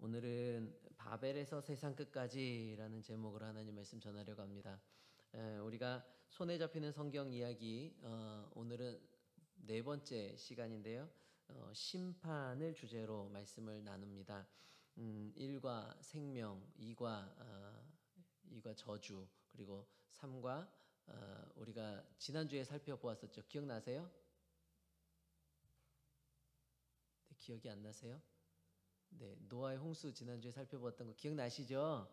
오늘은 바벨에서 세상 끝까지라는 제목으로 하나님 말씀 전하려고 합니다. 우리가 손에 잡히는 성경 이야기, 오늘은 네 번째 시간인데요. 심판을 주제로 말씀을 나눕니다. 1과 생명, 2과 저주, 그리고 3과 우리가 지난주에 살펴보았었죠. 기억나세요? 네, 기억이 안 나세요? 네, 노아의 홍수 지난주에 살펴봤던 거 기억나시죠?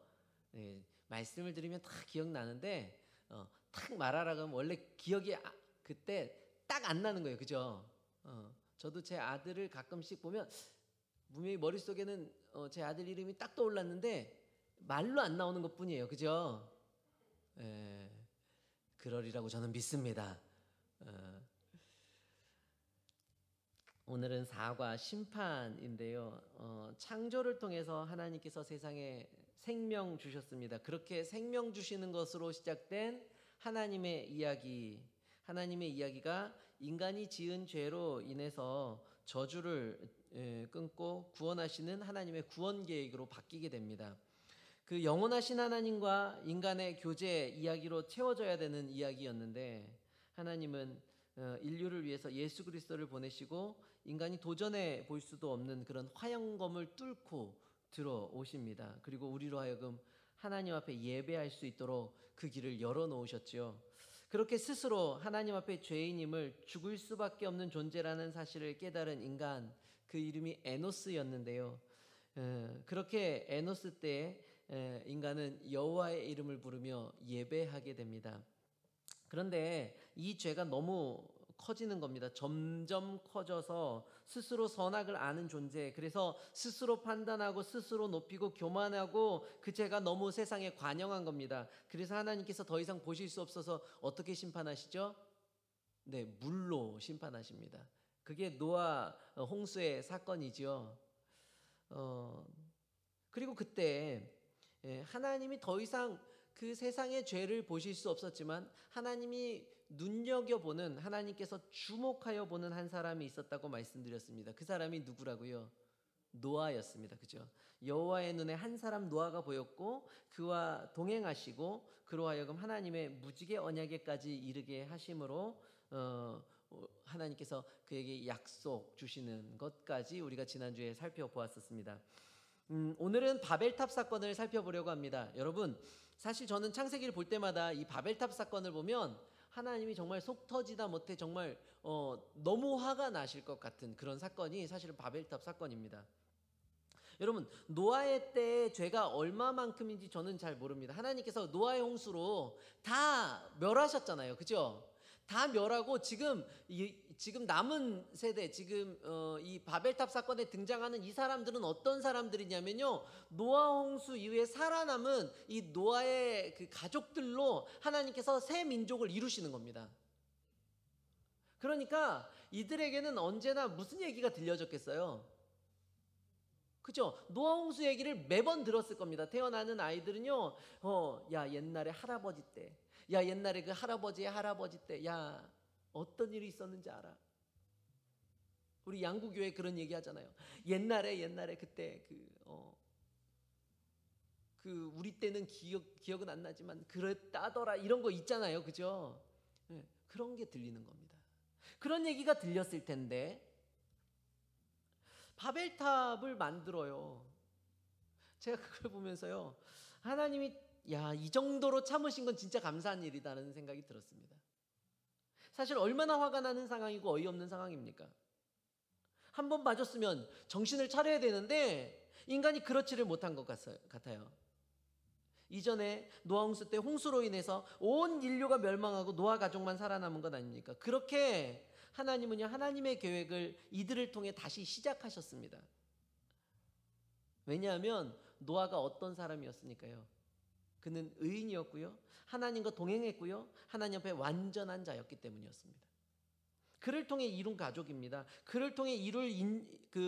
네, 말씀을 들으면 다 기억나는데 딱 말하라고 하면 원래 기억이 그때 딱 안 나는 거예요. 그죠? 저도 제 아들을 가끔씩 보면 분명히 머릿속에는 제 아들 이름이 딱 떠올랐는데 말로 안 나오는 것뿐이에요. 그죠? 예, 그러리라고 저는 믿습니다. 오늘은 사과 심판인데요. 창조를 통해서 하나님께서 세상에 생명 주셨습니다. 그렇게 생명 주시는 것으로 시작된 하나님의 이야기. 하나님의 이야기가 인간이 지은 죄로 인해서 저주를 끊고 구원하시는 하나님의 구원 계획으로 바뀌게 됩니다. 그 영원하신 하나님과 인간의 교제 이야기로 채워져야 되는 이야기였는데 하나님은 인류를 위해서 예수 그리스도를 보내시고 인간이 도전해 볼 수도 없는 그런 화영검을 뚫고 들어오십니다. 그리고 우리로 하여금 하나님 앞에 예배할 수 있도록 그 길을 열어놓으셨죠. 그렇게 스스로 하나님 앞에 죄인임을 죽을 수밖에 없는 존재라는 사실을 깨달은 인간, 그 이름이 에노스였는데요. 그렇게 에노스 때 인간은 여호와의 이름을 부르며 예배하게 됩니다. 그런데 이 죄가 너무 커지는 겁니다. 점점 커져서 스스로 선악을 아는 존재, 그래서 스스로 판단하고 스스로 높이고 교만하고 그 죄가 너무 세상에 관영한 겁니다. 그래서 하나님께서 더 이상 보실 수 없어서 어떻게 심판하시죠? 네, 물로 심판하십니다. 그게 노아 홍수의 사건이죠. 그리고 그때 하나님이 더 이상 그 세상의 죄를 보실 수 없었지만 하나님이 눈여겨보는, 하나님께서 주목하여 보는 한 사람이 있었다고 말씀드렸습니다. 그 사람이 누구라고요? 노아였습니다. 그죠? 여호와의 눈에 한 사람 노아가 보였고 그와 동행하시고 그로 하여금 하나님의 무지개 언약에까지 이르게 하심으로 하나님께서 그에게 약속 주시는 것까지 우리가 지난주에 살펴보았었습니다. 오늘은 바벨탑 사건을 살펴보려고 합니다. 여러분, 사실 저는 창세기를 볼 때마다 이 바벨탑 사건을 보면 하나님이 정말 속 터지다 못해 정말 너무 화가 나실 것 같은 그런 사건이 사실은 바벨탑 사건입니다. 여러분, 노아의 때의 죄가 얼마만큼인지 저는 잘 모릅니다. 하나님께서 노아의 홍수로 다 멸하셨잖아요. 그죠? 다 멸하고 지금 남은 세대, 지금 이 바벨탑 사건에 등장하는 이 사람들은 어떤 사람들이냐면요, 노아 홍수 이후에 살아남은 이 노아의 그 가족들로 하나님께서 새 민족을 이루시는 겁니다. 그러니까 이들에게는 언제나 무슨 얘기가 들려졌겠어요? 그죠? 노아 홍수 얘기를 매번 들었을 겁니다. 태어나는 아이들은요, 야, 옛날에 할아버지 때, 야, 옛날에 그 할아버지의 할아버지 때, 야, 어떤 일이 있었는지 알아? 우리 양구교회 그런 얘기 하잖아요. 옛날에 그때 우리 때는 기억은 안 나지만 그랬다더라, 이런 거 있잖아요. 그죠? 네, 그런 게 들리는 겁니다. 그런 얘기가 들렸을 텐데 바벨탑을 만들어요. 제가 그걸 보면서요, 하나님이 이 정도로 참으신 건 진짜 감사한 일이다라는 생각이 들었습니다. 사실 얼마나 화가 나는 상황이고 어이없는 상황입니까? 한 번 맞았으면 정신을 차려야 되는데 인간이 그렇지를 못한 것 같아요. 이전에 노아 홍수 때 홍수로 인해서 온 인류가 멸망하고 노아 가족만 살아남은 것 아닙니까? 그렇게 하나님은요, 하나님의 계획을 이들을 통해 다시 시작하셨습니다. 왜냐하면 노아가 어떤 사람이었으니까요. 그는 의인이었고요, 하나님과 동행했고요, 하나님 앞에 완전한 자였기 때문이었습니다. 그를 통해 이룬 가족입니다. 그를 통해 이룰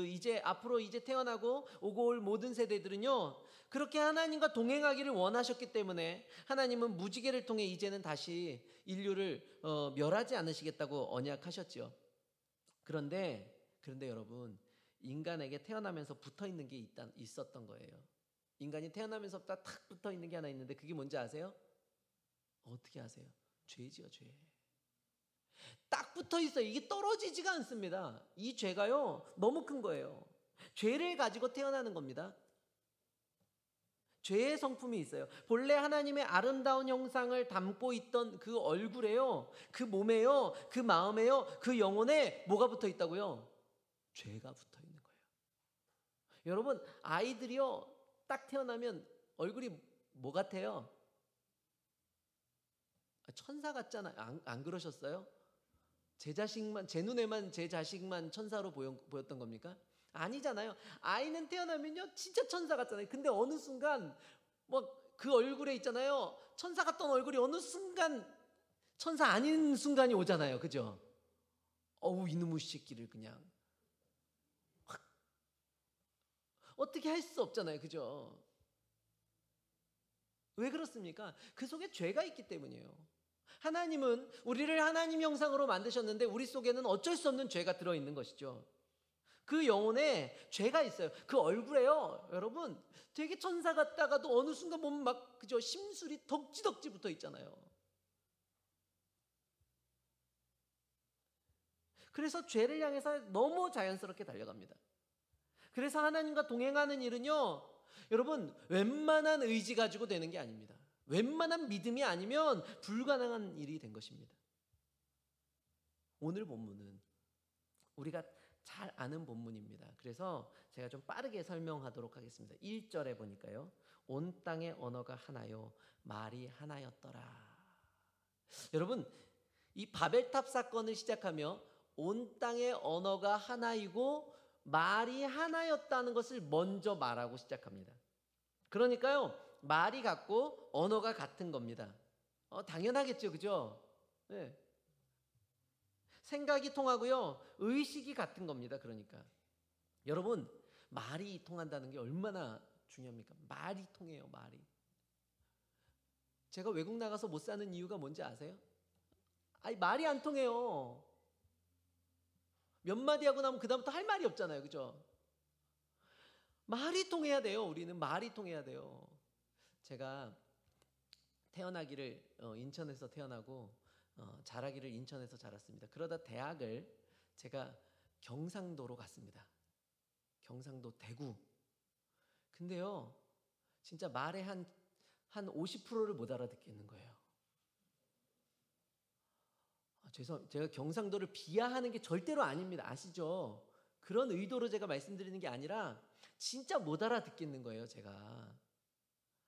이제 앞으로 이제 태어나고 오고 올 모든 세대들은요, 그렇게 하나님과 동행하기를 원하셨기 때문에 하나님은 무지개를 통해 이제는 다시 인류를 멸하지 않으시겠다고 언약하셨죠. 그런데 여러분, 인간에게 태어나면서 붙어 있는 게 있었던 거예요. 인간이 태어나면서부터 탁 붙어 있는 게 하나 있는데 그게 뭔지 아세요? 어떻게 아세요? 죄지요, 죄. 딱 붙어 있어요. 이게 떨어지지가 않습니다. 이 죄가요, 너무 큰 거예요. 죄를 가지고 태어나는 겁니다. 죄의 성품이 있어요. 본래 하나님의 아름다운 형상을 담고 있던 그 얼굴에요, 그 몸에요, 그 마음에요, 그 영혼에 뭐가 붙어 있다고요? 죄가 붙어 있는 거예요. 여러분, 아이들이요, 딱 태어나면 얼굴이 뭐 같아요? 천사 같잖아요. 안 그러셨어요? 제 눈에만 제 자식만 천사로 보였던 겁니까? 아니잖아요. 아이는 태어나면요, 진짜 천사 같잖아요. 근데 어느 순간 뭐 그 얼굴에 있잖아요, 천사 같던 얼굴이 어느 순간 천사 아닌 순간이 오잖아요. 그죠? 어우, 이놈의 새끼를 그냥 확, 어떻게 할 수 없잖아요. 그죠? 왜 그렇습니까? 그 속에 죄가 있기 때문이에요. 하나님은 우리를 하나님 형상으로 만드셨는데 우리 속에는 어쩔 수 없는 죄가 들어있는 것이죠. 그 영혼에 죄가 있어요. 그 얼굴에요, 여러분, 되게 천사 같다가도 어느 순간 보면 막 그저 심술이 덕지덕지 붙어 있잖아요. 그래서 죄를 향해서 너무 자연스럽게 달려갑니다. 그래서 하나님과 동행하는 일은요, 여러분, 웬만한 의지 가지고 되는 게 아닙니다. 웬만한 믿음이 아니면 불가능한 일이 된 것입니다. 오늘 본문은 우리가 잘 아는 본문입니다. 그래서 제가 좀 빠르게 설명하도록 하겠습니다. 1절에 보니까요, 온 땅의 언어가 하나요, 말이 하나였더라. 여러분, 이 바벨탑 사건을 시작하며 온 땅의 언어가 하나이고 말이 하나였다는 것을 먼저 말하고 시작합니다. 그러니까요, 말이 같고 언어가 같은 겁니다. 당연하겠죠, 그죠? 네. 생각이 통하고요, 의식이 같은 겁니다. 그러니까 여러분, 말이 통한다는 게 얼마나 중요합니까? 말이 통해요, 말이. 제가 외국 나가서 못 사는 이유가 뭔지 아세요? 아니, 말이 안 통해요. 몇 마디 하고 나면 그다음부터 할 말이 없잖아요. 그죠? 말이 통해야 돼요. 우리는 말이 통해야 돼요. 제가 태어나기를 인천에서 태어나고 자라기를 인천에서 자랐습니다. 그러다 대학을 제가 경상도로 갔습니다. 경상도 대구. 근데요, 진짜 말의 한 50%를 못 알아듣겠는 거예요. 제가 경상도를 비하하는 게 절대로 아닙니다. 아시죠? 그런 의도로 제가 말씀드리는 게 아니라 진짜 못 알아듣겠는 거예요. 제가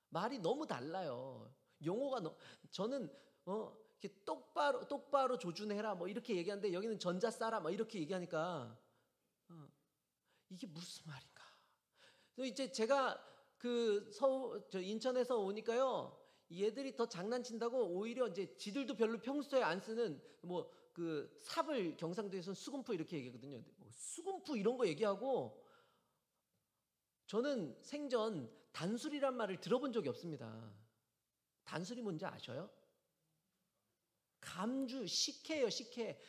말이 너무 달라요. 용어가 저는 이렇게 똑바로 조준해라 뭐 이렇게 얘기하는데 여기는 전자 써라 뭐 이렇게 얘기하니까 이게 무슨 말인가. 그래서 이제 제가 인천에서 오니까요, 얘들이 더 장난친다고 오히려 이제 지들도 별로 평소에 안 쓰는 뭐 그 삽을 경상도에서는 수금프 이렇게 얘기하거든요. 뭐 수금프 이런 거 얘기하고, 저는 생전 단술이란 말을 들어본 적이 없습니다. 단술이 뭔지 아셔요? 감주, 식혜예요, 식혜.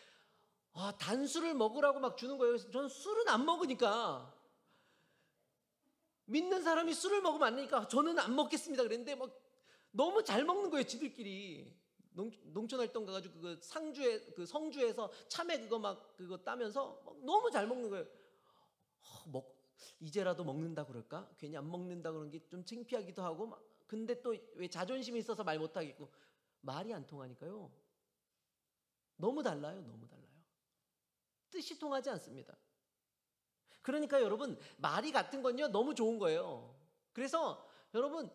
단술을 먹으라고 막 주는 거예요. 그래서 저는 술은 안 먹으니까, 믿는 사람이 술을 먹으면 안 되니까 저는 안 먹겠습니다 그랬는데 막 너무 잘 먹는 거예요, 지들끼리. 농촌 활동 가가지고 그 성주에서 참외 그거 따면서 막 너무 잘 먹는 거예요. 이제라도 먹는다 그럴까? 괜히 안 먹는다 그런 게 좀 창피하기도 하고 막. 근데 또 왜 자존심이 있어서 말 못하겠고, 말이 안 통하니까요, 너무 달라요. 너무 달라요. 뜻이 통하지 않습니다. 그러니까 여러분, 말이 같은 건요, 너무 좋은 거예요. 그래서 여러분,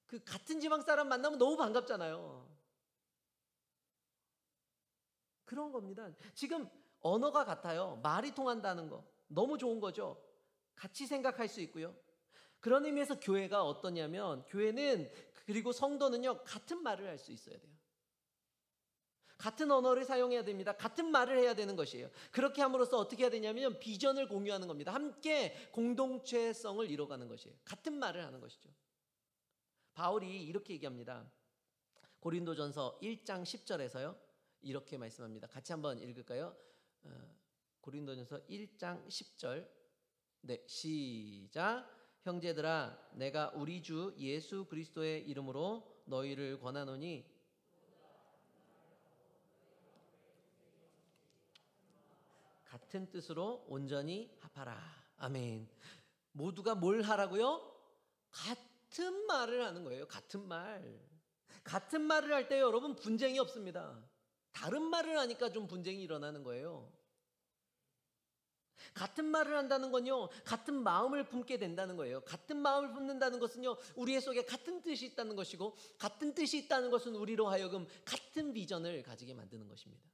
그 같은 지방 사람 만나면 너무 반갑잖아요. 그런 겁니다. 지금 언어가 같아요. 말이 통한다는 거 너무 좋은 거죠. 같이 생각할 수 있고요. 그런 의미에서 교회가 어떠냐면, 교회는, 그리고 성도는요, 같은 말을 할 수 있어야 돼요. 같은 언어를 사용해야 됩니다. 같은 말을 해야 되는 것이에요. 그렇게 함으로써 어떻게 해야 되냐면 비전을 공유하는 겁니다. 함께 공동체성을 이뤄가는 것이에요. 같은 말을 하는 것이죠. 바울이 이렇게 얘기합니다. 고린도전서 1장 10절에서요 이렇게 말씀합니다. 같이 한번 읽을까요? 고린도전서 1장 10절. 네, 시작. 형제들아, 내가 우리 주 예수 그리스도의 이름으로 너희를 권하노니 같은 뜻으로 온전히 합하라. 아멘. 모두가 뭘 하라고요? 같은 말을 하는 거예요. 같은 말. 같은 말을 할 때 여러분 분쟁이 없습니다. 다른 말을 하니까 좀 분쟁이 일어나는 거예요. 같은 말을 한다는 건요, 같은 마음을 품게 된다는 거예요. 같은 마음을 품는다는 것은요, 우리의 속에 같은 뜻이 있다는 것이고, 같은 뜻이 있다는 것은 우리로 하여금 같은 비전을 가지게 만드는 것입니다.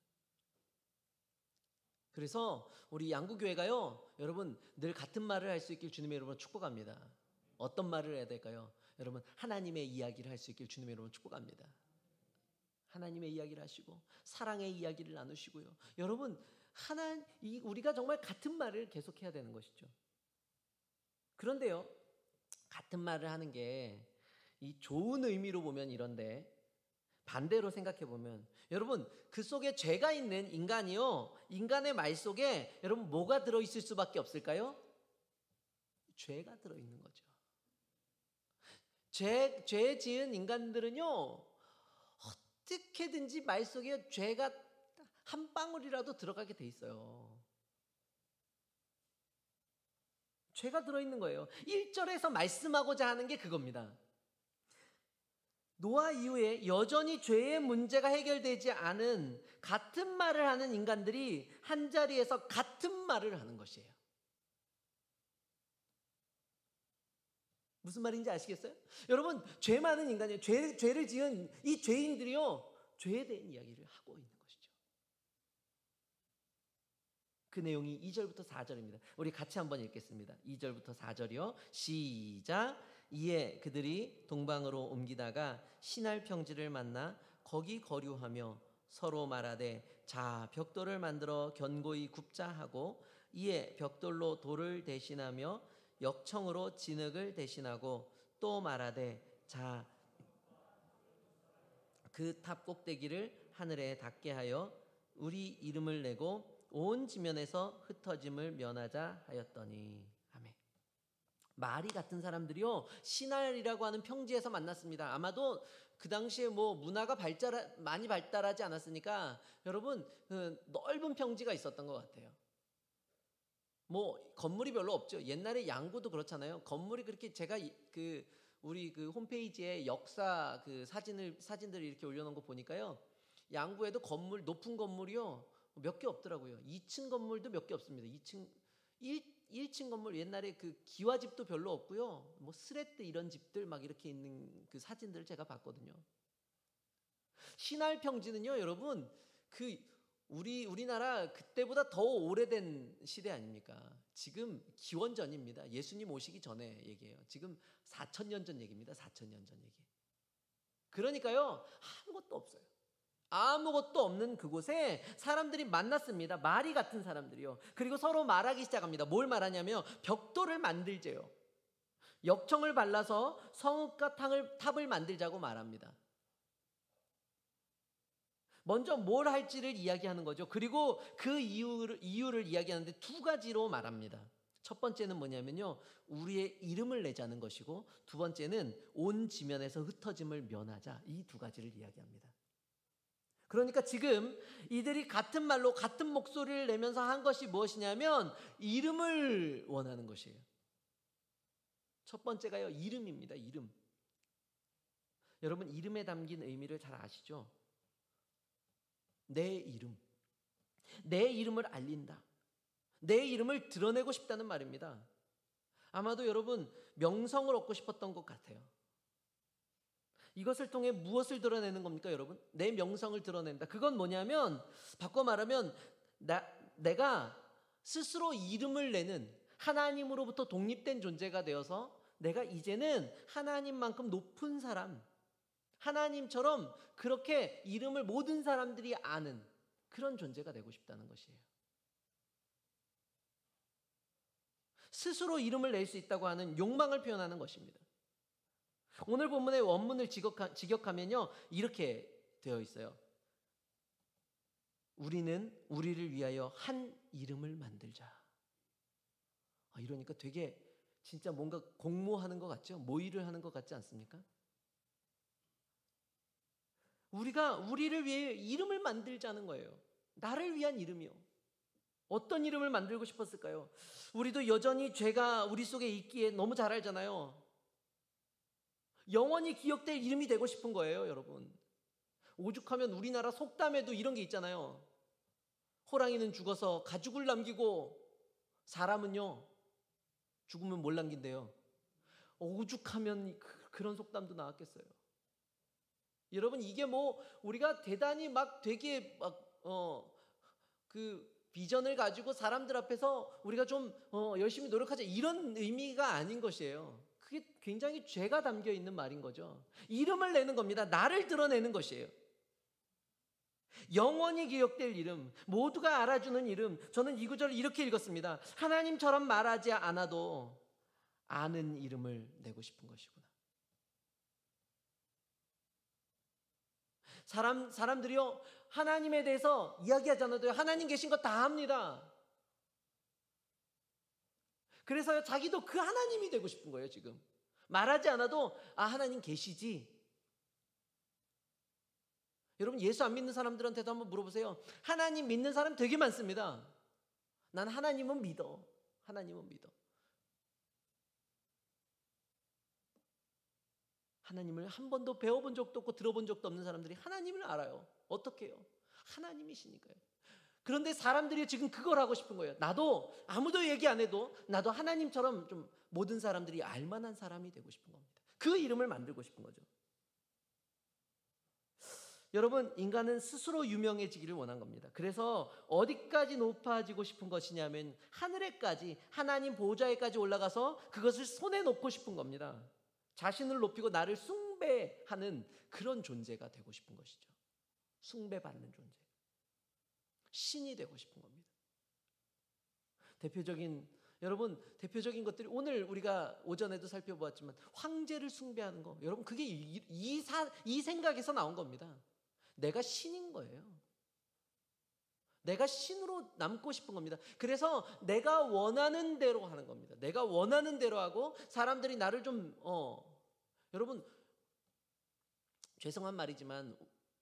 그래서 우리 양구교회가요, 여러분 늘 같은 말을 할 수 있길 주님의 이름으로 축복합니다. 어떤 말을 해야 될까요? 여러분, 하나님의 이야기를 할 수 있길 주님의 이름으로 축복합니다. 하나님의 이야기를 하시고 사랑의 이야기를 나누시고요. 여러분, 우리가 정말 같은 말을 계속해야 되는 것이죠. 그런데요, 같은 말을 하는 게 이 좋은 의미로 보면 이런데, 반대로 생각해 보면 여러분, 그 속에 죄가 있는 인간이요, 인간의 말 속에 여러분 뭐가 들어있을 수밖에 없을까요? 죄가 들어있는 거죠. 죄 지은 인간들은요, 어떻게든지 말 속에 죄가 한 방울이라도 들어가게 돼 있어요. 죄가 들어있는 거예요. 1절에서 말씀하고자 하는 게 그겁니다. 노아 이후에 여전히 죄의 문제가 해결되지 않은 같은 말을 하는 인간들이 한자리에서 같은 말을 하는 것이에요. 무슨 말인지 아시겠어요? 여러분, 죄 많은 인간이에요. 죄를 지은 이 죄인들이요, 죄에 대한 이야기를 하고 있는 것이죠. 그 내용이 2절부터 4절입니다. 우리 같이 한번 읽겠습니다. 2절부터 4절이요. 시작. 이에 그들이 동방으로 옮기다가 시날 평지를 만나 거기 거류하며 서로 말하되, 자, 벽돌을 만들어 견고히 굽자 하고, 이에 벽돌로 돌을 대신하며 역청으로 진흙을 대신하고, 또 말하되, 자, 그 탑 꼭대기를 하늘에 닿게 하여 우리 이름을 내고 온 지면에서 흩어짐을 면하자 하였더니. 아멘. 말이 같은 사람들이요, 시날이라고 하는 평지에서 만났습니다. 아마도 그 당시에 뭐 문화가 많이 발달하지 않았으니까 여러분, 넓은 평지가 있었던 것 같아요. 뭐 건물이 별로 없죠. 옛날에 양구도 그렇잖아요. 건물이 그렇게, 제가 우리 홈페이지에 역사 사진들을 이렇게 올려놓은 거 보니까요, 양구에도 높은 건물이요 몇 개 없더라고요. 2층 건물도 몇 개 없습니다. 1층 건물, 옛날에 기와집도 별로 없고요. 뭐 스레트 이런 집들 막 이렇게 있는 그 사진들을 제가 봤거든요. 신할 평지는요, 여러분, 우리나라 그때보다 더 오래된 시대 아닙니까? 지금 기원전입니다. 예수님 오시기 전에 얘기예요. 지금 4,000년 전 얘기입니다. 4,000년 전 얘기. 그러니까요, 아무것도 없어요. 아무것도 없는 그곳에 사람들이 만났습니다. 말이 같은 사람들이요. 그리고 서로 말하기 시작합니다. 뭘 말하냐면 벽돌을 만들재요. 역청을 발라서 성읍과 탑을 만들자고 말합니다. 먼저 뭘 할지를 이야기하는 거죠. 그리고 그 이유를 이야기하는데 두 가지로 말합니다. 첫 번째는 뭐냐면요, 우리의 이름을 내자는 것이고, 두 번째는 온 지면에서 흩어짐을 면하자. 이 두 가지를 이야기합니다. 그러니까 지금 이들이 같은 말로 같은 목소리를 내면서 한 것이 무엇이냐면 이름을 원하는 것이에요. 첫 번째가요, 이름입니다. 이름. 여러분, 이름에 담긴 의미를 잘 아시죠? 내 이름. 내 이름을 알린다. 내 이름을 드러내고 싶다는 말입니다. 아마도 여러분 명성을 얻고 싶었던 것 같아요. 이것을 통해 무엇을 드러내는 겁니까, 여러분? 내 명성을 드러낸다. 그건 뭐냐면, 바꿔 말하면 내가 스스로 이름을 내는, 하나님으로부터 독립된 존재가 되어서 내가 이제는 하나님만큼 높은 사람, 하나님처럼 그렇게 이름을 모든 사람들이 아는 그런 존재가 되고 싶다는 것이에요. 스스로 이름을 낼 수 있다고 하는 욕망을 표현하는 것입니다. 오늘 본문의 원문을 직역하면요, 이렇게 되어 있어요. 우리는 우리를 위하여 한 이름을 만들자. 이러니까 되게 진짜 뭔가 공모하는 것 같죠? 모의를 하는 것 같지 않습니까? 우리가 우리를 위해 이름을 만들자는 거예요. 나를 위한 이름이요. 어떤 이름을 만들고 싶었을까요? 우리도 여전히 죄가 우리 속에 있기에 너무 잘 알잖아요. 영원히 기억될 이름이 되고 싶은 거예요, 여러분. 오죽하면 우리나라 속담에도 이런 게 있잖아요. 호랑이는 죽어서 가죽을 남기고 사람은요 죽으면 뭘 남긴대요. 오죽하면 그런 속담도 나왔겠어요. 여러분, 이게 뭐 우리가 대단히 막 되게 그 비전을 가지고 사람들 앞에서 우리가 좀 열심히 노력하자 이런 의미가 아닌 것이에요. 그게 굉장히 죄가 담겨 있는 말인 거죠. 이름을 내는 겁니다. 나를 드러내는 것이에요. 영원히 기억될 이름, 모두가 알아주는 이름. 저는 이 구절을 이렇게 읽었습니다. 하나님처럼 말하지 않아도 아는 이름을 내고 싶은 것이구나. 사람들이요 하나님에 대해서 이야기하지 않아도 하나님 계신 거 다 압니다. 그래서 자기도 그 하나님이 되고 싶은 거예요. 지금 말하지 않아도 하나님 계시지. 여러분, 예수 안 믿는 사람들한테도 한번 물어보세요. 하나님 믿는 사람 되게 많습니다. 난 하나님은 믿어. 하나님은 믿어. 하나님을 한 번도 배워본 적도 없고 들어본 적도 없는 사람들이 하나님을 알아요. 어떻게 해요? 하나님이시니까요. 그런데 사람들이 지금 그걸 하고 싶은 거예요. 나도 아무도 얘기 안 해도 나도 하나님처럼 좀 모든 사람들이 알만한 사람이 되고 싶은 겁니다. 그 이름을 만들고 싶은 거죠. 여러분, 인간은 스스로 유명해지기를 원한 겁니다. 그래서 어디까지 높아지고 싶은 것이냐면 하늘에까지, 하나님 보좌에까지 올라가서 그것을 손에 놓고 싶은 겁니다. 자신을 높이고 나를 숭배하는 그런 존재가 되고 싶은 것이죠. 숭배받는 존재. 신이 되고 싶은 겁니다. 대표적인 것들이 오늘 우리가 오전에도 살펴보았지만 황제를 숭배하는 거. 여러분, 그게 이 생각에서 나온 겁니다. 내가 신인 거예요. 내가 신으로 남고 싶은 겁니다. 그래서 내가 원하는 대로 하는 겁니다. 내가 원하는 대로 하고 사람들이 나를 좀 여러분, 죄송한 말이지만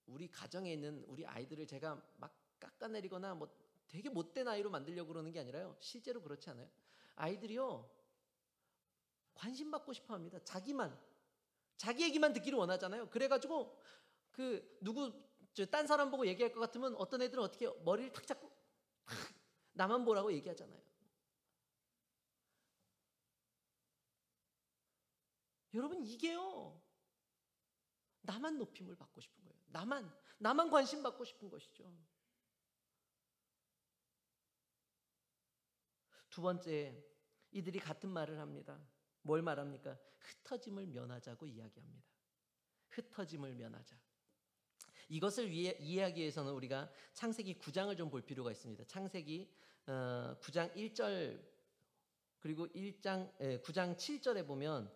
우리 가정에 있는 우리 아이들을 제가 막 깎아내리거나 뭐 되게 못된 아이로 만들려고 그러는 게 아니라요. 실제로 그렇지 않아요. 아이들이요 관심 받고 싶어 합니다. 자기 얘기만 듣기를 원하잖아요. 그래가지고 딴 사람 보고 얘기할 것 같으면 어떤 애들은 어떻게 머리를 탁 잡고 나만 보라고 얘기하잖아요. 여러분, 이게요 나만 높임을 받고 싶은 거예요. 나만 관심 받고 싶은 것이죠. 두 번째, 이들이 같은 말을 합니다. 뭘 말합니까? 흩어짐을 면하자고 이야기합니다. 흩어짐을 면하자. 이것을 이해하기 위해서는 우리가 창세기 9장을 좀 볼 필요가 있습니다. 창세기 9장 1절 그리고 9장 7절에 보면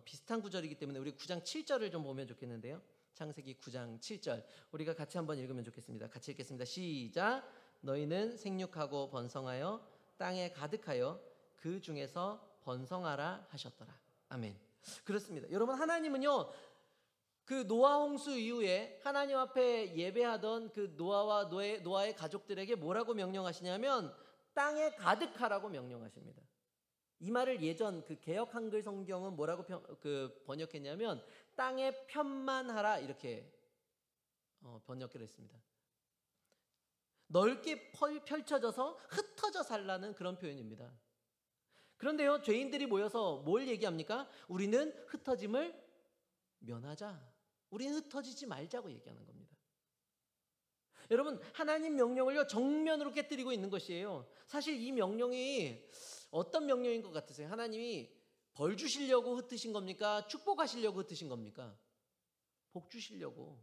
비슷한 구절이기 때문에 우리 9장 7절을 좀 보면 좋겠는데요. 창세기 9장 7절 우리가 같이 한번 읽으면 좋겠습니다. 같이 읽겠습니다. 시작. 너희는 생육하고 번성하여 땅에 가득하여 그 중에서 번성하라 하셨더라. 아멘. 그렇습니다. 여러분, 하나님은요 그 노아 홍수 이후에 하나님 앞에 예배하던 그 노아의 가족들에게 뭐라고 명령하시냐면 땅에 가득하라고 명령하십니다. 이 말을 예전 그 개역 한글 성경은 뭐라고 번역했냐면 땅에 편만하라 이렇게 번역을 했습니다. 넓게 펼쳐져서 흩어져 살라는 그런 표현입니다. 그런데요, 죄인들이 모여서 뭘 얘기합니까? 우리는 흩어짐을 면하자. 우리는 흩어지지 말자고 얘기하는 겁니다. 여러분, 하나님 명령을요 정면으로 깨뜨리고 있는 것이에요. 사실 이 명령이 어떤 명령인 것 같으세요? 하나님이 벌 주시려고 흩으신 겁니까? 축복하시려고 흩으신 겁니까? 복 주시려고.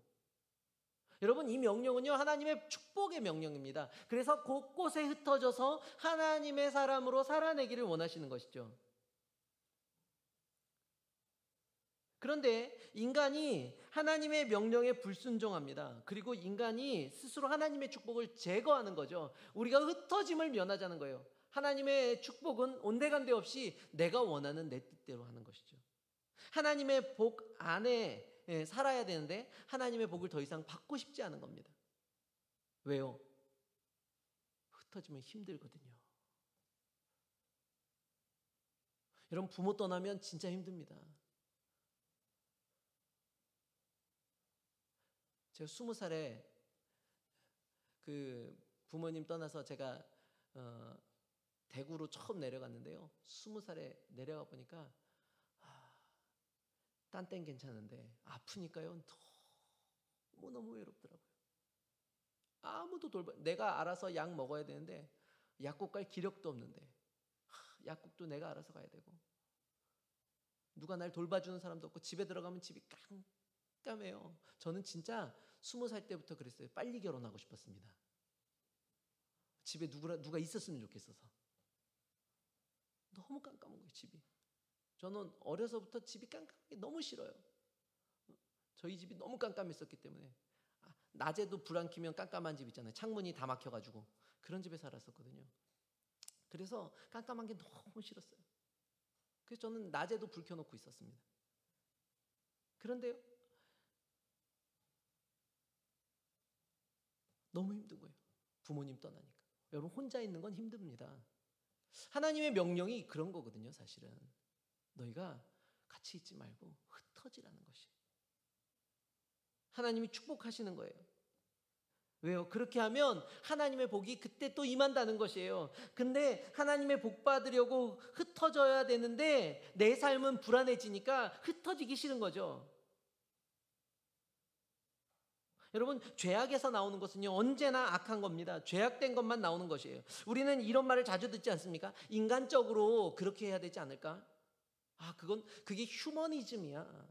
여러분, 이 명령은요 하나님의 축복의 명령입니다. 그래서 곳곳에 흩어져서 하나님의 사람으로 살아내기를 원하시는 것이죠. 그런데 인간이 하나님의 명령에 불순종합니다. 그리고 인간이 스스로 하나님의 축복을 제거하는 거죠. 우리가 흩어짐을 면하자는 거예요. 하나님의 축복은 온데간데 없이 내가 원하는 내 뜻대로 하는 것이죠. 하나님의 복 안에 살아야 되는데 하나님의 복을 더 이상 받고 싶지 않은 겁니다. 왜요? 흩어지면 힘들거든요. 여러분, 부모 떠나면 진짜 힘듭니다. 제가 20살에 그 부모님 떠나서 제가 대구로 처음 내려갔는데요. 20살에 내려가 보니까 딴 땐 괜찮은데 아프니까요 너무너무 외롭더라고요. 아무도 내가 알아서 약 먹어야 되는데 약국 갈 기력도 없는데 약국도 내가 알아서 가야 되고 누가 날 돌봐주는 사람도 없고 집에 들어가면 집이 깜깜해요. 저는 진짜 20살 때부터 그랬어요. 빨리 결혼하고 싶었습니다. 집에 누가 있었으면 좋겠어서. 너무 깜깜한 거예요, 집이. 저는 어려서부터 집이 깜깜한 게 너무 싫어요. 저희 집이 너무 깜깜했었기 때문에. 낮에도 불 안 켜면 깜깜한 집 있잖아요. 창문이 다 막혀가지고. 그런 집에 살았었거든요. 그래서 깜깜한 게 너무 싫었어요. 그래서 저는 낮에도 불 켜놓고 있었습니다. 그런데요, 너무 힘든 거예요. 부모님 떠나니까. 여러분, 혼자 있는 건 힘듭니다. 하나님의 명령이 그런 거거든요, 사실은. 너희가 같이 있지 말고 흩어지라는 것이. 하나님이 축복하시는 거예요. 왜요? 그렇게 하면 하나님의 복이 그때 또 임한다는 것이에요. 근데 하나님의 복 받으려고 흩어져야 되는데 내 삶은 불안해지니까 흩어지기 싫은 거죠. 여러분, 죄악에서 나오는 것은요 언제나 악한 겁니다. 죄악된 것만 나오는 것이에요. 우리는 이런 말을 자주 듣지 않습니까? 인간적으로 그렇게 해야 되지 않을까? 그게 휴머니즘이야.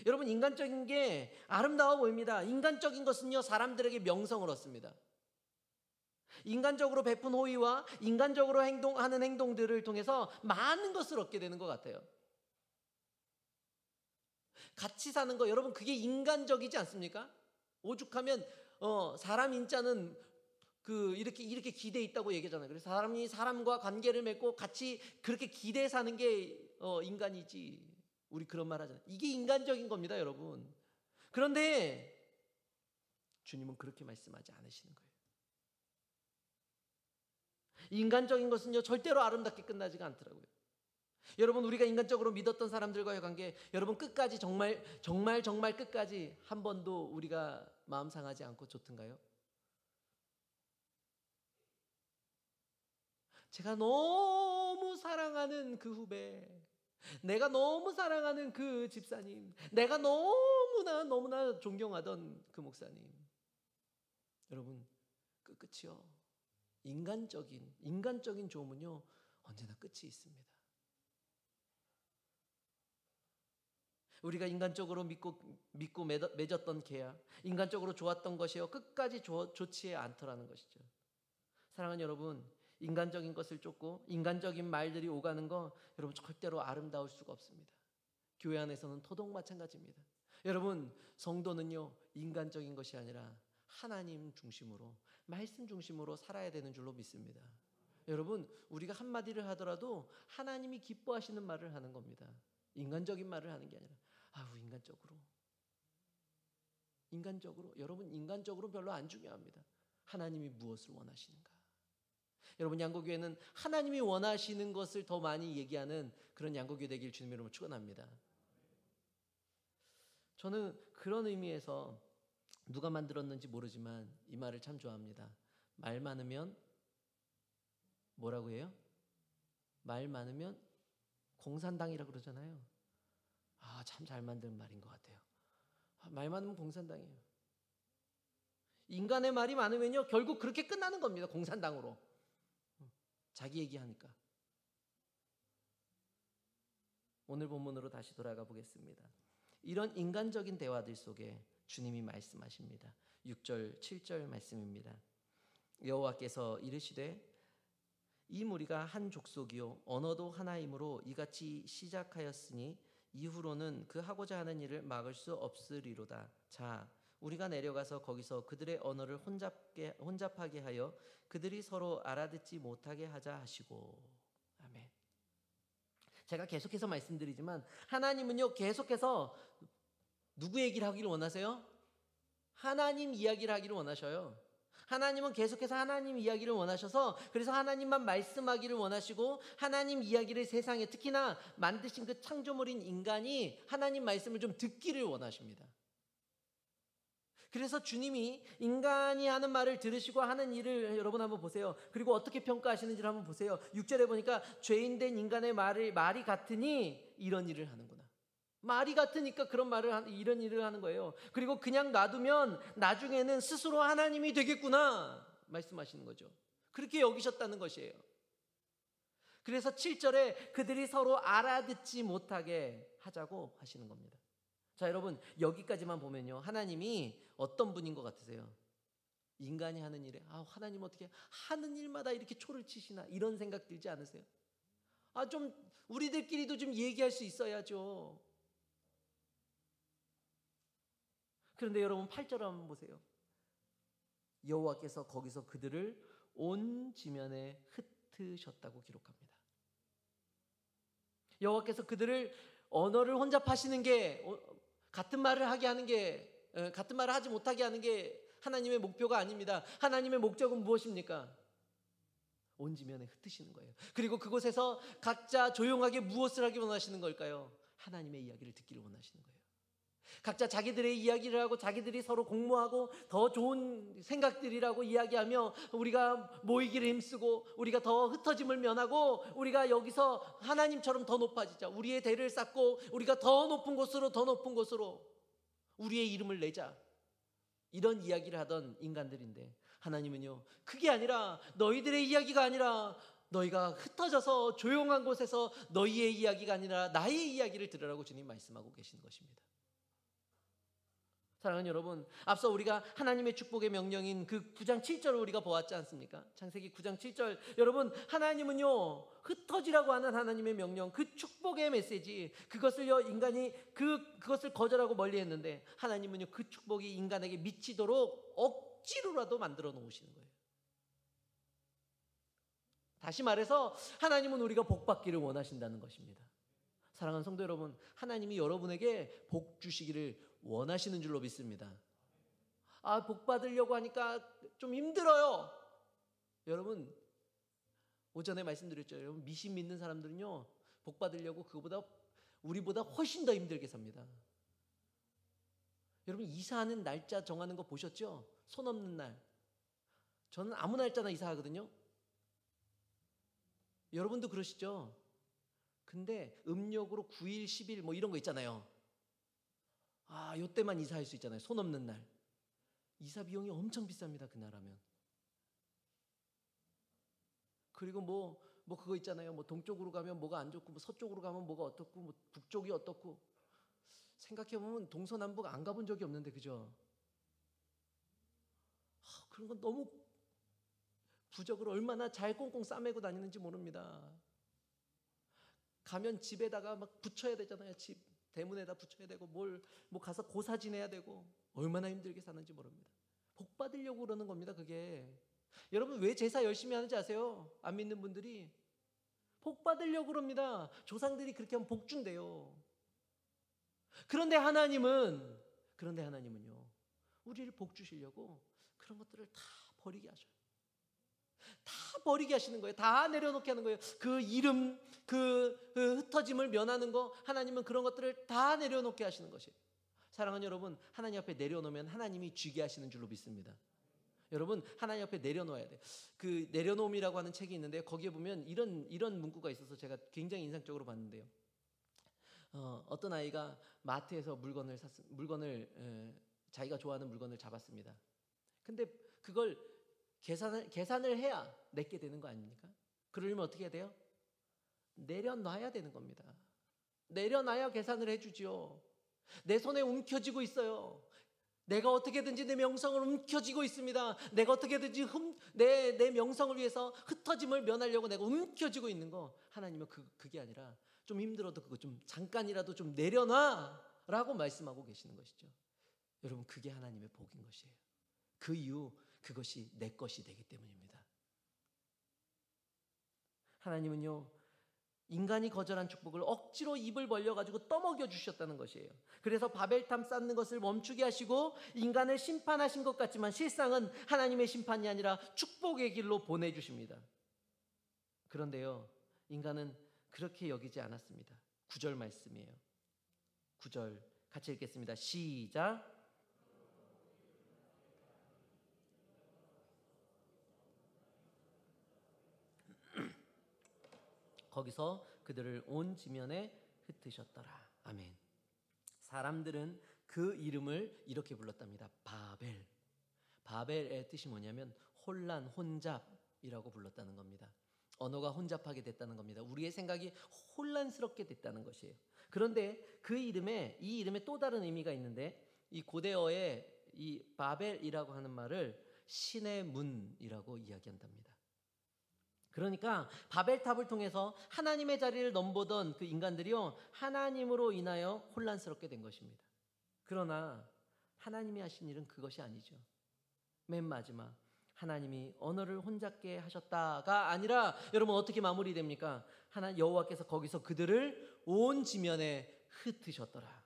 여러분, 인간적인 게 아름다워 보입니다. 인간적인 것은요 사람들에게 명성을 얻습니다. 인간적으로 베푼 호의와 인간적으로 하는 행동들을 통해서 많은 것을 얻게 되는 것 같아요. 같이 사는 거, 여러분, 그게 인간적이지 않습니까? 오죽하면 사람 인자는 이렇게 기대에 있다고 얘기하잖아요. 그래서 사람이 사람과 관계를 맺고 같이 그렇게 기대에 사는 게 인간이지. 우리 그런 말 하잖아요. 이게 인간적인 겁니다, 여러분. 그런데 주님은 그렇게 말씀하지 않으시는 거예요. 인간적인 것은요 절대로 아름답게 끝나지가 않더라고요. 여러분, 우리가 인간적으로 믿었던 사람들과의 관계, 여러분 끝까지 정말 끝까지 한 번도 우리가 마음 상하지 않고 좋던가요? 제가 너무 사랑하는 그 후배, 내가 너무 사랑하는 그 집사님, 내가 너무나 존경하던 그 목사님, 여러분, 끝이요 인간적인 좋음은요 언제나 끝이 있습니다. 우리가 인간적으로 믿고 맺었던 계약, 인간적으로 좋았던 것이요 끝까지 좋지 않더라는 것이죠. 사랑하는 여러분, 인간적인 것을 쫓고 인간적인 말들이 오가는 거, 여러분, 절대로 아름다울 수가 없습니다. 교회 안에서는 더더욱 마찬가지입니다. 여러분, 성도는요 인간적인 것이 아니라 하나님 중심으로, 말씀 중심으로 살아야 되는 줄로 믿습니다. 여러분, 우리가 한마디를 하더라도 하나님이 기뻐하시는 말을 하는 겁니다. 인간적인 말을 하는 게 아니라 인간적으로 여러분, 인간적으로 별로 안 중요합니다. 하나님이 무엇을 원하시는가? 여러분, 양고교회는 하나님이 원하시는 것을 더 많이 얘기하는 그런 양고교회 되길 주님의 이름으로 축원합니다. 저는 그런 의미에서 누가 만들었는지 모르지만 이 말을 참 좋아합니다. 말 많으면 뭐라고 해요? 말 많으면 공산당이라고 그러잖아요. 참 잘 만든 말인 것 같아요. 말 많으면 공산당이에요. 인간의 말이 많으면요 결국 그렇게 끝나는 겁니다. 공산당으로. 자기 얘기하니까. 오늘 본문으로 다시 돌아가 보겠습니다. 이런 인간적인 대화들 속에 주님이 말씀하십니다. 6절 7절 말씀입니다. 여호와께서 이르시되 이 무리가 한 족속이요 언어도 하나이므로 이같이 시작하였으니 이후로는 그 하고자 하는 일을 막을 수 없으리로다. 자, 우리가 내려가서 거기서 그들의 언어를 혼잡하게 하여 그들이 서로 알아듣지 못하게 하자 하시고. 아멘. 제가 계속해서 말씀드리지만 하나님은요 계속해서 누구 얘기를 하기를 원하세요? 하나님 이야기를 하기를 원하셔요. 하나님은 계속해서 하나님 이야기를 원하셔서 그래서 하나님만 말씀하기를 원하시고 하나님 이야기를 세상에 특히나 만드신 그 창조물인 인간이 하나님 말씀을 좀 듣기를 원하십니다. 그래서 주님이 인간이 하는 말을 들으시고 하는 일을 여러분 한번 보세요. 그리고 어떻게 평가하시는지를 한번 보세요. 6절에 보니까 죄인된 인간의 말이 같으니 이런 일을 하는구나. 말이 같으니까 이런 일을 하는 거예요. 그리고 그냥 놔두면 나중에는 스스로 하나님이 되겠구나 말씀하시는 거죠. 그렇게 여기셨다는 것이에요. 그래서 7절에 그들이 서로 알아듣지 못하게 하자고 하시는 겁니다. 자, 여러분 여기까지만 보면요 하나님이 어떤 분인 것 같으세요? 인간이 하는 일에 하나님 어떻게 하는 일마다 이렇게 초를 치시나 이런 생각 들지 않으세요? 좀 우리들끼리도 좀 얘기할 수 있어야죠. 그런데 여러분 8절 한번 보세요. 여호와께서 거기서 그들을 온 지면에 흩으셨다고 기록합니다. 여호와께서 그들을 언어를 혼잡하시는 게 같은 말을 하게 하는 게 같은 말을 하지 못하게 하는 게 하나님의 목표가 아닙니다. 하나님의 목적은 무엇입니까? 온 지면에 흩으시는 거예요. 그리고 그곳에서 각자 조용하게 무엇을 하기 원하시는 걸까요? 하나님의 이야기를 듣기를 원하시는 거예요. 각자 자기들의 이야기를 하고 자기들이 서로 공모하고 더 좋은 생각들이라고 이야기하며 우리가 모이기를 힘쓰고 우리가 더 흩어짐을 면하고 우리가 여기서 하나님처럼 더 높아지자. 우리의 대를 쌓고 우리가 더 높은 곳으로 우리의 이름을 내자. 이런 이야기를 하던 인간들인데 하나님은요 그게 아니라 너희들의 이야기가 아니라 너희가 흩어져서 조용한 곳에서 너희의 이야기가 아니라 나의 이야기를 들으라고 주님 말씀하고 계시는 것입니다. 사랑하는 여러분, 앞서 우리가 하나님의 축복의 명령인 그 9장 7절을 우리가 보았지 않습니까? 창세기 9장 7절. 여러분, 하나님은요 흩어지라고 하는 하나님의 명령, 그 축복의 메시지, 그것을요 인간이 그것을 거절하고 멀리했는데 하나님은요 그 축복이 인간에게 미치도록 억지로라도 만들어 놓으시는 거예요. 다시 말해서 하나님은 우리가 복 받기를 원하신다는 것입니다. 사랑하는 성도 여러분, 하나님이 여러분에게 복 주시기를 원하시는 줄로 믿습니다. 복 받으려고 하니까 좀 힘들어요. 여러분 오전에 말씀드렸죠. 여러분 미신 믿는 사람들은요 복 받으려고 우리보다 훨씬 더 힘들게 삽니다. 여러분 이사하는 날짜 정하는 거 보셨죠? 손 없는 날. 저는 아무 날짜나 이사하거든요. 여러분도 그러시죠? 근데 음력으로 9일, 10일 뭐 이런 거 있잖아요. 요때만 이사할 수 있잖아요. 손 없는 날. 이사 비용이 엄청 비쌉니다. 그날 하면. 그리고 뭐 그거 있잖아요. 뭐 동쪽으로 가면 뭐가 안 좋고 뭐 서쪽으로 가면 뭐가 어떻고 뭐 북쪽이 어떻고. 생각해보면 동서남북 안 가본 적이 없는데 그죠? 그런 건 너무 부적을 얼마나 잘 꽁꽁 싸매고 다니는지 모릅니다. 가면 집에다가 막 붙여야 되잖아요. 집 대문에다 붙여야 되고 뭐 가서 고사 지내야 되고 얼마나 힘들게 사는지 모릅니다. 복 받으려고 그러는 겁니다. 그게 여러분 왜 제사 열심히 하는지 아세요? 안 믿는 분들이 복 받으려고 그럽니다. 조상들이 그렇게 하면 복 준대요. 그런데 하나님은요 우리를 복 주시려고 그런 것들을 다 버리게 하셔요. 다 버리게 하시는 거예요. 다 내려놓게 하는 거예요. 그 이름, 그 흩어짐을 면하는 거 하나님은 그런 것들을 다 내려놓게 하시는 것이에요. 사랑하는 여러분, 하나님 앞에 내려놓으면 하나님이 쥐게 하시는 줄로 믿습니다. 여러분 하나님 앞에 내려놓아야 돼요. 그 내려놓음이라고 하는 책이 있는데 거기에 보면 이런 문구가 있어서 제가 굉장히 인상적으로 봤는데요. 어떤 아이가 마트에서 자기가 좋아하는 물건을 잡았습니다. 근데 그걸 계산을 해야 내게 되는 거 아닙니까? 그러려면 어떻게 해야 돼요? 내려놔야 되는 겁니다. 내려놔야 계산을 해주지요. 내 손에 움켜쥐고 있어요. 내가 어떻게든지 내 명성을 움켜쥐고 있습니다. 내가 어떻게든지 내 명성을 위해서 흩어짐을 면하려고 내가 움켜쥐고 있는 거, 하나님은 그게 아니라 좀 힘들어도 그거 좀 잠깐이라도 좀 내려놔 라고 말씀하고 계시는 것이죠. 여러분, 그게 하나님의 복인 것이에요. 그 이유, 그것이 내 것이 되기 때문입니다. 하나님은요, 인간이 거절한 축복을 억지로 입을 벌려가지고 떠먹여 주셨다는 것이에요. 그래서 바벨탑 쌓는 것을 멈추게 하시고 인간을 심판하신 것 같지만 실상은 하나님의 심판이 아니라 축복의 길로 보내주십니다. 그런데요, 인간은 그렇게 여기지 않았습니다. 9절 말씀이에요. 9절 같이 읽겠습니다. 시작. 거기서 그들을 온 지면에 흩으셨더라. 아멘. 사람들은 그 이름을 이렇게 불렀답니다. 바벨. 바벨의 뜻이 뭐냐면 혼란, 혼잡이라고 불렀다는 겁니다. 언어가 혼잡하게 됐다는 겁니다. 우리의 생각이 혼란스럽게 됐다는 것이에요. 그런데 이 이름에 또 다른 의미가 있는데, 이 고대어에 이 바벨이라고 하는 말을 신의 문이라고 이야기한답니다. 그러니까 바벨탑을 통해서 하나님의 자리를 넘보던 그 인간들이요, 하나님으로 인하여 혼란스럽게 된 것입니다. 그러나 하나님이 하신 일은 그것이 아니죠. 맨 마지막 하나님이 언어를 혼잡게 하셨다가 아니라 여러분 어떻게 마무리됩니까? 여호와께서 거기서 그들을 온 지면에 흩으셨더라.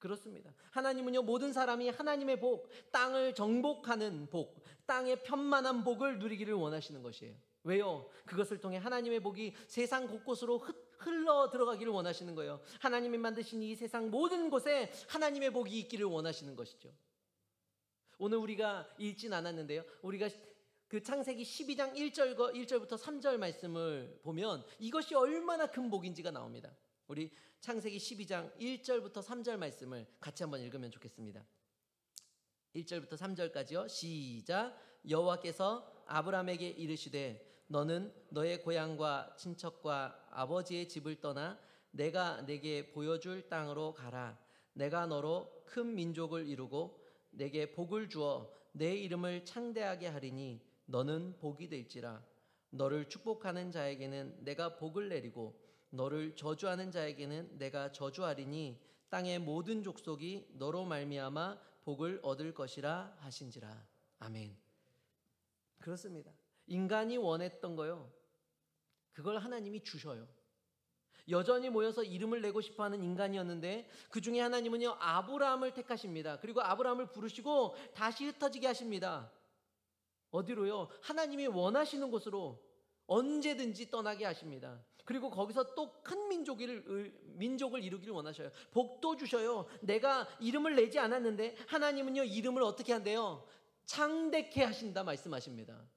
그렇습니다. 하나님은요, 모든 사람이 하나님의 복, 땅을 정복하는 복, 땅의 편만한 복을 누리기를 원하시는 것이에요. 왜요? 그것을 통해 하나님의 복이 세상 곳곳으로 흘러 들어가기를 원하시는 거예요. 하나님이 만드신 이 세상 모든 곳에 하나님의 복이 있기를 원하시는 것이죠. 오늘 우리가 읽진 않았는데요, 우리가 그 창세기 12장 1절부터 3절 말씀을 보면 이것이 얼마나 큰 복인지가 나옵니다. 우리 창세기 12장 1절부터 3절 말씀을 같이 한번 읽으면 좋겠습니다. 1절부터 3절까지요. 시작. 여호와께서 아브라함에게 이르시되 너는 너의 고향과 친척과 아버지의 집을 떠나 내가 내게 보여줄 땅으로 가라. 내가 너로 큰 민족을 이루고 내게 복을 주어 내 이름을 창대하게 하리니 너는 복이 될지라. 너를 축복하는 자에게는 내가 복을 내리고 너를 저주하는 자에게는 내가 저주하리니 땅의 모든 족속이 너로 말미암아 복을 얻을 것이라 하신지라. 아멘. 그렇습니다. 인간이 원했던 거요, 그걸 하나님이 주셔요. 여전히 모여서 이름을 내고 싶어하는 인간이었는데 그 중에 하나님은요, 아브라함을 택하십니다. 그리고 아브라함을 부르시고 다시 흩어지게 하십니다. 어디로요? 하나님이 원하시는 곳으로 언제든지 떠나게 하십니다. 그리고 거기서 또 큰 민족을 이루기를 원하셔요. 복도 주셔요. 내가 이름을 내지 않았는데 하나님은요, 이름을 어떻게 한대요? 창대케 하신다 말씀하십니다.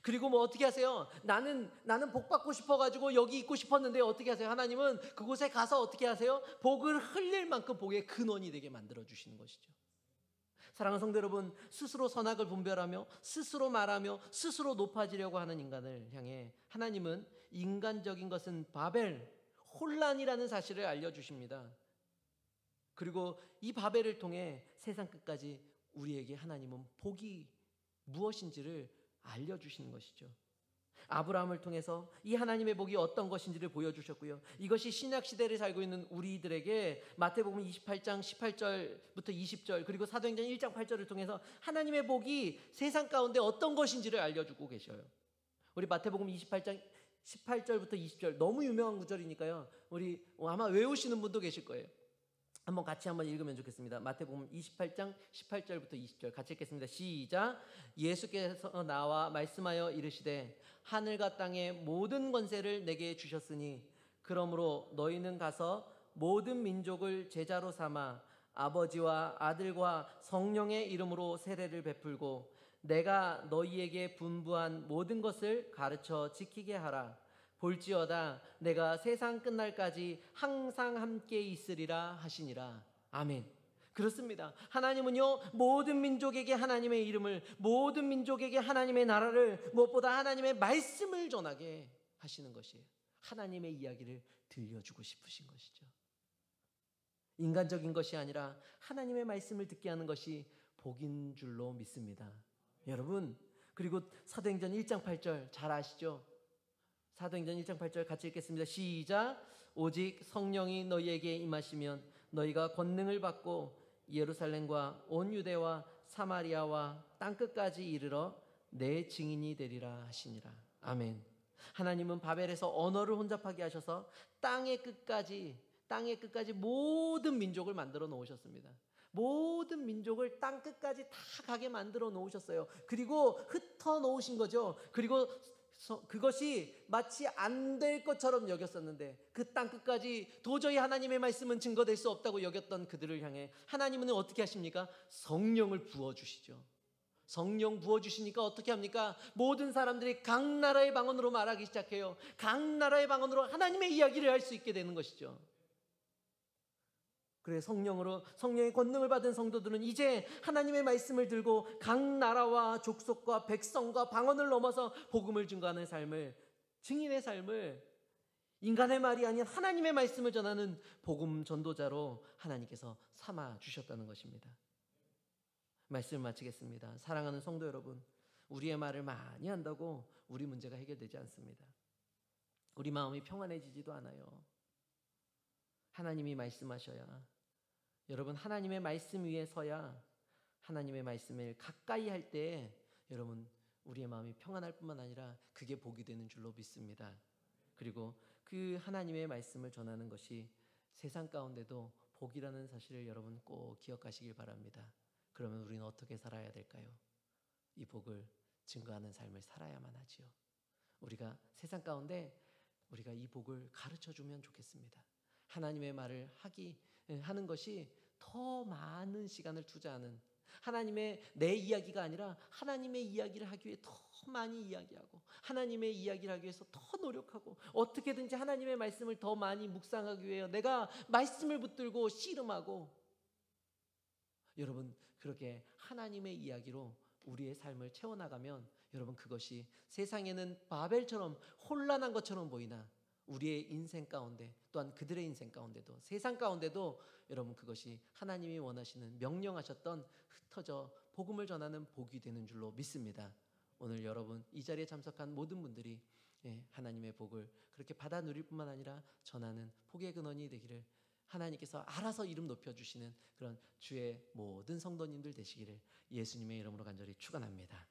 그리고 뭐 어떻게 하세요? 나는 복 받고 싶어가지고 여기 있고 싶었는데 어떻게 하세요? 하나님은 그곳에 가서 어떻게 하세요? 복을 흘릴 만큼 복의 근원이 되게 만들어 주시는 것이죠. 사랑하는 성도 여러분, 스스로 선악을 분별하며 스스로 말하며 스스로 높아지려고 하는 인간을 향해 하나님은 인간적인 것은 바벨, 혼란이라는 사실을 알려주십니다. 그리고 이 바벨을 통해 세상 끝까지 우리에게 하나님은 복이 무엇인지를 알려주시는 것이죠. 아브라함을 통해서 이 하나님의 복이 어떤 것인지를 보여주셨고요, 이것이 신약시대를 살고 있는 우리들에게 마태복음 28장 18절부터 20절 그리고 사도행전 1장 8절을 통해서 하나님의 복이 세상 가운데 어떤 것인지를 알려주고 계셔요. 우리 마태복음 28장 18절부터 20절 너무 유명한 구절이니까요, 우리 아마 외우시는 분도 계실 거예요. 한번 같이 한번 읽으면 좋겠습니다. 마태복음 28장 18절부터 20절 같이 읽겠습니다. 시작. 예수께서 나와 말씀하여 이르시되 하늘과 땅의 모든 권세를 내게 주셨으니 그러므로 너희는 가서 모든 민족을 제자로 삼아 아버지와 아들과 성령의 이름으로 세례를 베풀고 내가 너희에게 분부한 모든 것을 가르쳐 지키게 하라. 볼지어다 내가 세상 끝날까지 항상 함께 있으리라 하시니라. 아멘. 그렇습니다. 하나님은요, 모든 민족에게 하나님의 이름을, 모든 민족에게 하나님의 나라를, 무엇보다 하나님의 말씀을 전하게 하시는 것이에요. 하나님의 이야기를 들려주고 싶으신 것이죠. 인간적인 것이 아니라 하나님의 말씀을 듣게 하는 것이 복인 줄로 믿습니다. 여러분, 그리고 사도행전 1장 8절 잘 아시죠? 사도행전 1장 8절 같이 읽겠습니다. 시작. 오직 성령이 너희에게 임하시면 너희가 권능을 받고 예루살렘과 온 유대와 사마리아와 땅끝까지 이르러 내 증인이 되리라 하시니라. 아멘. 하나님은 바벨에서 언어를 혼잡하게 하셔서 땅의 끝까지 모든 민족을 만들어 놓으셨습니다. 모든 민족을 땅 끝까지 다 가게 만들어 놓으셨어요. 그리고 흩어 놓으신 거죠. 그리고 그것이 마치 안 될 것처럼 여겼었는데 그 땅 끝까지 도저히 하나님의 말씀은 증거될 수 없다고 여겼던 그들을 향해 하나님은 어떻게 하십니까? 성령을 부어주시죠. 성령 부어주시니까 어떻게 합니까? 모든 사람들이 각 나라의 방언으로 말하기 시작해요. 각 나라의 방언으로 하나님의 이야기를 할 수 있게 되는 것이죠. 그래, 성령의 권능을 받은 성도들은 이제 하나님의 말씀을 들고 각 나라와 족속과 백성과 방언을 넘어서 복음을 증거하는 삶을, 증인의 삶을, 인간의 말이 아닌 하나님의 말씀을 전하는 복음 전도자로 하나님께서 삼아 주셨다는 것입니다. 말씀을 마치겠습니다. 사랑하는 성도 여러분, 우리의 말을 많이 한다고 우리 문제가 해결되지 않습니다. 우리 마음이 평안해지지도 않아요. 하나님이 말씀하셔야, 여러분, 하나님의 말씀 위에 서야 하나님의 말씀을 가까이 할 때 여러분 우리의 마음이 평안할 뿐만 아니라 그게 복이 되는 줄로 믿습니다. 그리고 그 하나님의 말씀을 전하는 것이 세상 가운데도 복이라는 사실을 여러분 꼭 기억하시길 바랍니다. 그러면 우리는 어떻게 살아야 될까요? 이 복을 증거하는 삶을 살아야만 하지요. 우리가 세상 가운데 우리가 이 복을 가르쳐주면 좋겠습니다. 하나님의 말을 하는 것이 더 많은 시간을 투자하는, 하나님의 내 이야기가 아니라 하나님의 이야기를 하기 위해 더 많이 이야기하고 하나님의 이야기를 하기 위해서 더 노력하고 어떻게든지 하나님의 말씀을 더 많이 묵상하기 위해 내가 말씀을 붙들고 씨름하고, 여러분 그렇게 하나님의 이야기로 우리의 삶을 채워나가면 여러분 그것이 세상에는 바벨처럼 혼란한 것처럼 보이나 우리의 인생 가운데 또한 그들의 인생 가운데도 세상 가운데도 여러분 그것이 하나님이 원하시는 명령하셨던 흩어져 복음을 전하는 복이 되는 줄로 믿습니다. 오늘 여러분 이 자리에 참석한 모든 분들이 하나님의 복을 그렇게 받아 누릴 뿐만 아니라 전하는 복의 근원이 되기를 하나님께서 알아서 이름 높여주시는 그런 주의 모든 성도님들 되시기를 예수님의 이름으로 간절히 축원합니다.